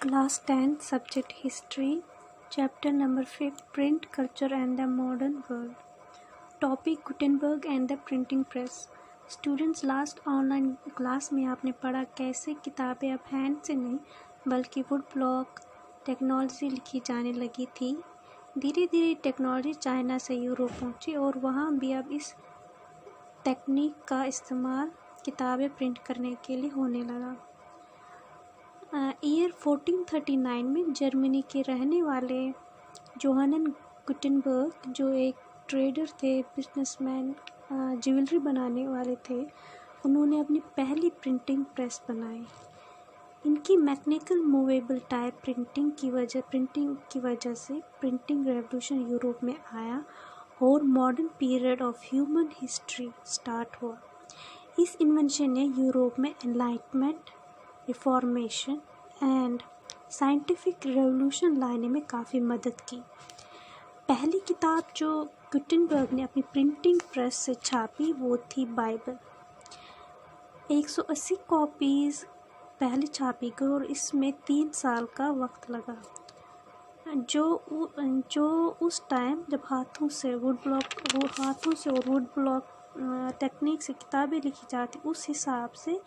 Class 10, Subject History, Chapter number 5, Print Culture and the Modern World. Topic Gutenberg and the Printing Press. Students, last online class में आपने पढ़ा कैसे किताबें अब hand से नहीं बल्कि वुड ब्लॉक टेक्नोलॉजी लिखी जाने लगी थी। धीरे धीरे टेक्नोलॉजी चाइना से यूरोप पहुंची और वहां भी अब इस टेक्निक का इस्तेमाल किताबें प्रिंट करने के लिए होने लगा। ईयर 1439 में जर्मनी के रहने वाले जोहानन गुटेनबर्ग, जो एक ट्रेडर थे, बिजनेसमैन, ज्वेलरी बनाने वाले थे, उन्होंने अपनी पहली प्रिंटिंग प्रेस बनाई। इनकी मैकेनिकल मूवेबल टाइप प्रिंटिंग की वजह से प्रिंटिंग रेवोल्यूशन यूरोप में आया और modern period of human history start हुआ। इस इन्वेंशन ने यूरोप में enlightenment, reformation and scientific revolution लाने में काफ़ी मदद की। पहली किताब जो गुटेनबर्ग ने अपनी प्रिंटिंग प्रेस से छापी वो थी बाइबल। 180 कॉपीज़ पहले छापी गई और इसमें 3 साल का वक्त लगा। जो उस टाइम जब हाथों से और वुड ब्लॉक टेक्निक से किताबें लिखी जाती, उस हिसाब से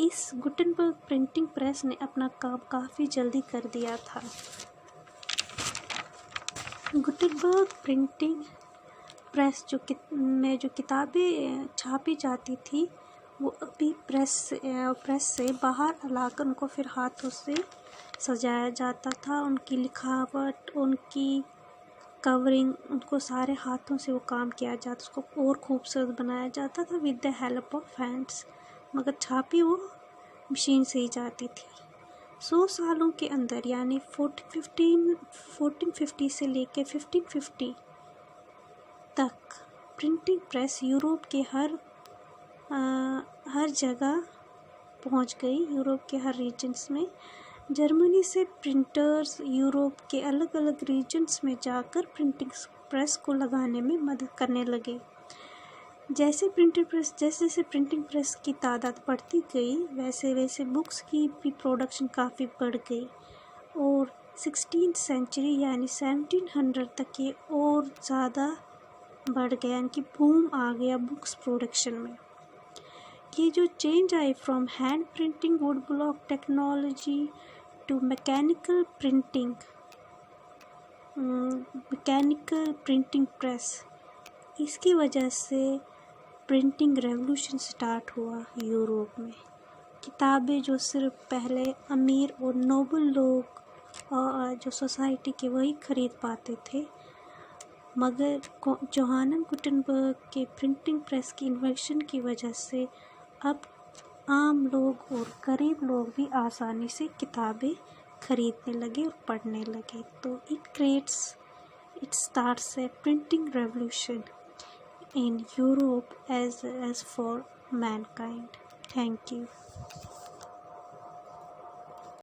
इस गुटेनबर्ग प्रिंटिंग प्रेस ने अपना काम काफ़ी जल्दी कर दिया था। गुटेनबर्ग प्रिंटिंग प्रेस में जो किताबें छापी जाती थी वो अभी प्रेस से बाहर लाकर उनको फिर हाथों से सजाया जाता था। उनकी लिखावट, उनकी कवरिंग, उनको सारे हाथों से वो काम किया जाता, उसको और खूबसूरत बनाया जाता था with the help of hands, मगर छापी वो मशीन से ही जाती थी। 100 सालों के अंदर यानी 1450 से लेकर 1550 तक प्रिंटिंग प्रेस यूरोप के हर जगह पहुंच गई, यूरोप के हर रीजन्स में। जर्मनी से प्रिंटर्स यूरोप के अलग अलग रीजन्स में जाकर प्रिंटिंग प्रेस को लगाने में मदद करने लगे। जैसे प्रिंटिंग प्रेस की तादाद बढ़ती गई वैसे वैसे बुक्स की भी प्रोडक्शन काफ़ी बढ़ गई और 16th सेंचुरी यानी 1700 तक ये और ज़्यादा बढ़ गया, यानी कि बूम आ गया बुक्स प्रोडक्शन में। ये जो चेंज आई from hand printing wood block technology to mechanical printing press, इसकी वजह से प्रिंटिंग रेवोल्यूशन स्टार्ट हुआ यूरोप में। किताबें जो सिर्फ पहले अमीर और नोबल लोग और जो सोसाइटी के वही खरीद पाते थे, मगर जोहानन गुटेनबर्ग के प्रिंटिंग प्रेस की इन्वेंशन की वजह से अब आम लोग और गरीब लोग भी आसानी से किताबें खरीदने लगे और पढ़ने लगे। तो it starts a printing revolution in Europe as for mankind. Thank you.